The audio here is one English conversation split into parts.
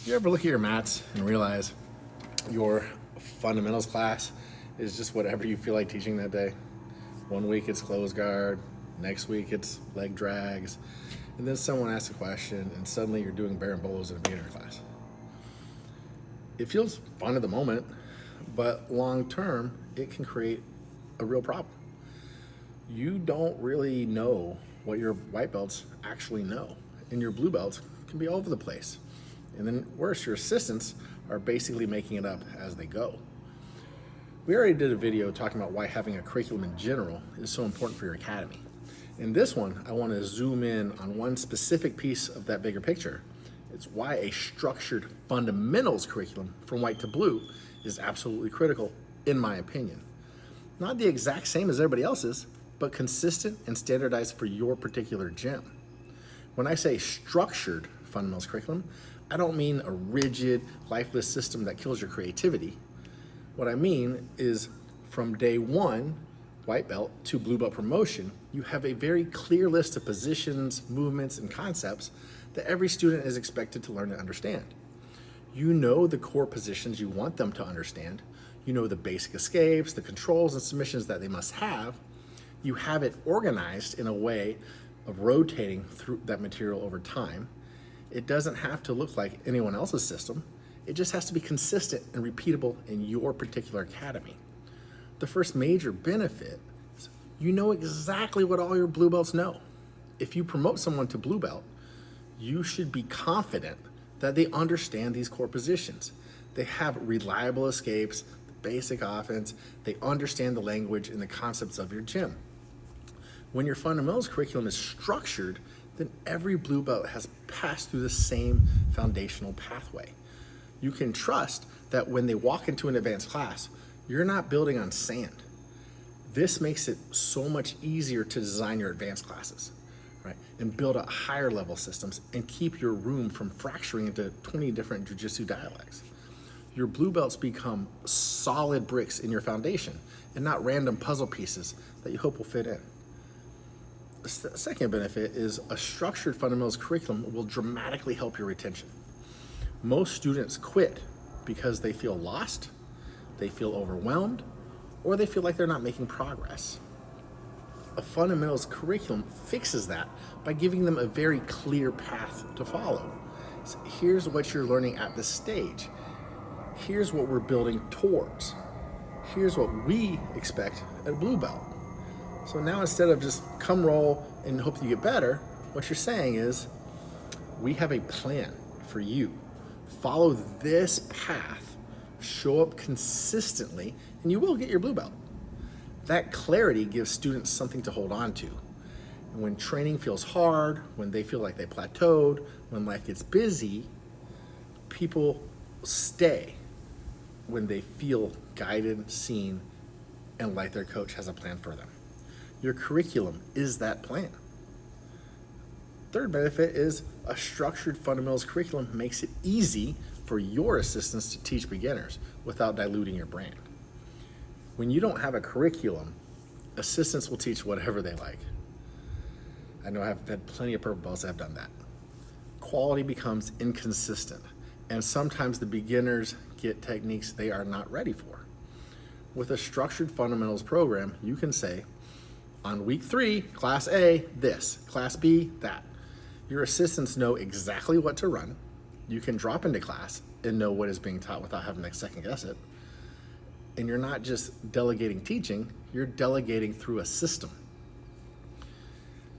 You ever look at your mats and realize your fundamentals class is just whatever you feel like teaching that day? One week it's closed guard, next week it's leg drags, and then someone asks a question and suddenly you're doing berimbolos in a beginner class. It feels fun at the moment, but long term it can create a real problem. You don't really know what your white belts actually know, and your blue belts can be all over the place. And then worse, your assistants are basically making it up as they go. We already did a video talking about why having a curriculum in general is so important for your academy. In this one, I want to zoom in on one specific piece of that bigger picture. It's why a structured fundamentals curriculum from white to blue is absolutely critical, in my opinion. Not the exact same as everybody else's, but consistent and standardized for your particular gym. When I say structured fundamentals curriculum, I don't mean a rigid, lifeless system that kills your creativity. What I mean is from day one, white belt to blue belt promotion, you have a very clear list of positions, movements, and concepts that every student is expected to learn and understand. You know the core positions you want them to understand. You know the basic escapes, the controls and submissions that they must have. You have it organized in a way of rotating through that material over time. It doesn't have to look like anyone else's system. It just has to be consistent and repeatable in your particular academy. The first major benefit is you know exactly what all your blue belts know. If you promote someone to blue belt, you should be confident that they understand these core positions. They have reliable escapes, basic offense, they understand the language and the concepts of your gym. When your fundamentals curriculum is structured, then every blue belt has passed through the same foundational pathway. You can trust that when they walk into an advanced class, you're not building on sand. This makes it so much easier to design your advanced classes, right? And build up higher level systems and keep your room from fracturing into 20 different Jiu-Jitsu dialects. Your blue belts become solid bricks in your foundation and not random puzzle pieces that you hope will fit in. The second benefit is a structured fundamentals curriculum will dramatically help your retention. Most students quit because they feel lost, they feel overwhelmed, or they feel like they're not making progress. A fundamentals curriculum fixes that by giving them a very clear path to follow. So here's what you're learning at this stage. Here's what we're building towards. Here's what we expect at blue belt. So now instead of just come roll and hope you get better, what you're saying is, we have a plan for you. Follow this path, show up consistently, and you will get your blue belt. That clarity gives students something to hold on to. And when training feels hard, when they feel like they plateaued, when life gets busy, people stay when they feel guided, seen, and like their coach has a plan for them. Your curriculum is that plan. Third benefit is a structured fundamentals curriculum makes it easy for your assistants to teach beginners without diluting your brand. When you don't have a curriculum, assistants will teach whatever they like. I know I've had plenty of purple belts that have done that. Quality becomes inconsistent, and sometimes the beginners get techniques they are not ready for. With a structured fundamentals program, you can say, on week 3, class A, this, class B, that. Your assistants know exactly what to run. You can drop into class and know what is being taught without having to second guess it. And you're not just delegating teaching, you're delegating through a system.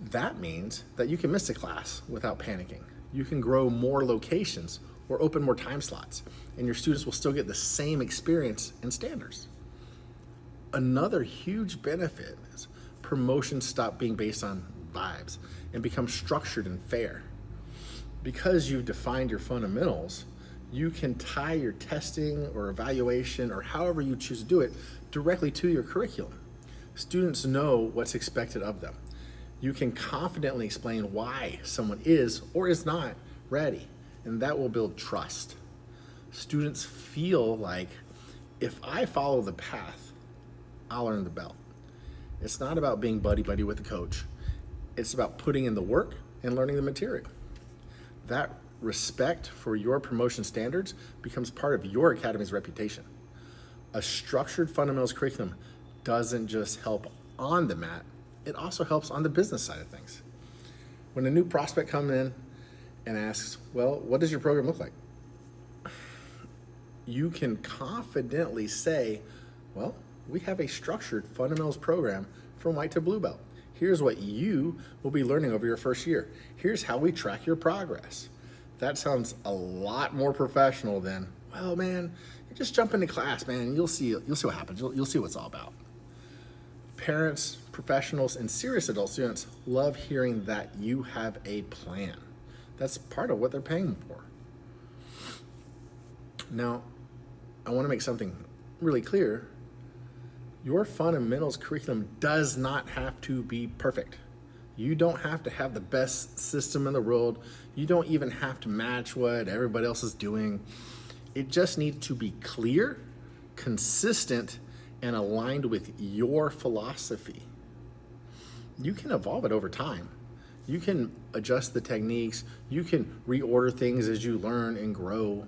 That means that you can miss a class without panicking. You can grow more locations or open more time slots, and your students will still get the same experience and standards. Another huge benefit is promotions stop being based on vibes and become structured and fair. Because you've defined your fundamentals, you can tie your testing or evaluation or however you choose to do it directly to your curriculum. Students know what's expected of them. You can confidently explain why someone is or is not ready, and that will build trust. Students feel like, if I follow the path, I'll earn the belt. It's not about being buddy-buddy with the coach. It's about putting in the work and learning the material. That respect for your promotion standards becomes part of your academy's reputation. A structured fundamentals curriculum doesn't just help on the mat, it also helps on the business side of things. When a new prospect comes in and asks, well, what does your program look like? You can confidently say, well, we have a structured fundamentals program from white to blue belt. Here's what you will be learning over your first year. Here's how we track your progress. That sounds a lot more professional than, well, man, you just jump into class, man, and you'll see what happens. You'll see what it's all about. Parents, professionals, and serious adult students love hearing that you have a plan. That's part of what they're paying for. Now, I want to make something really clear. Your fundamentals curriculum does not have to be perfect. You don't have to have the best system in the world. You don't even have to match what everybody else is doing. It just needs to be clear, consistent, and aligned with your philosophy. You can evolve it over time. You can adjust the techniques. You can reorder things as you learn and grow.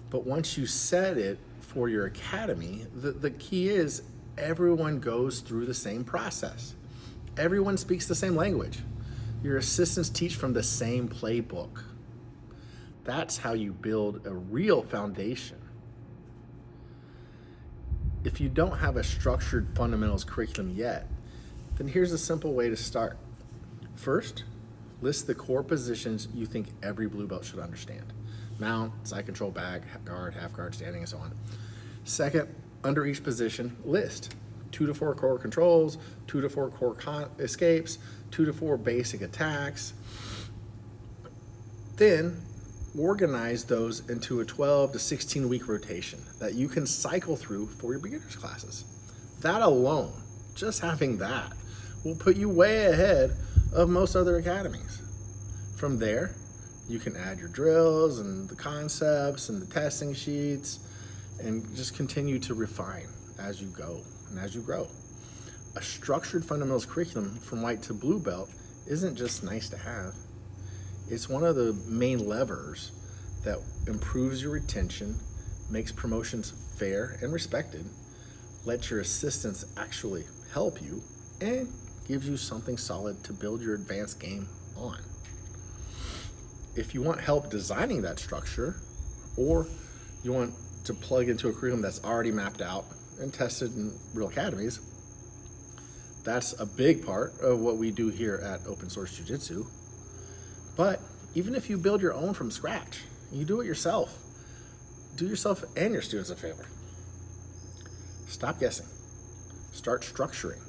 But once you set it for your academy, the key is everyone goes through the same process. Everyone speaks the same language. Your assistants teach from the same playbook. That's how you build a real foundation. If you don't have a structured fundamentals curriculum yet, then here's a simple way to start. First, list the core positions you think every blue belt should understand. Mount, side control, bag, half guard, standing, and so on. Second, under each position, list 2 to 4 core controls, 2 to 4 core escapes, 2 to 4 basic attacks. Then organize those into a 12 to 16 week rotation that you can cycle through for your beginners classes. That alone, just having that, will put you way ahead of most other academies. From there, you can add your drills and the concepts and the testing sheets and just continue to refine as you go and as you grow. A structured fundamentals curriculum from white to blue belt isn't just nice to have. It's one of the main levers that improves your retention, makes promotions fair and respected, lets your assistants actually help you, and gives you something solid to build your advanced game on. If you want help designing that structure, or you want to plug into a curriculum that's already mapped out and tested in real academies, that's a big part of what we do here at Open Source Jiu-Jitsu. But even if you build your own from scratch, you do it yourself. Do yourself and your students a favor. Stop guessing. Start structuring.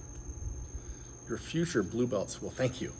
Your future blue belts will thank you.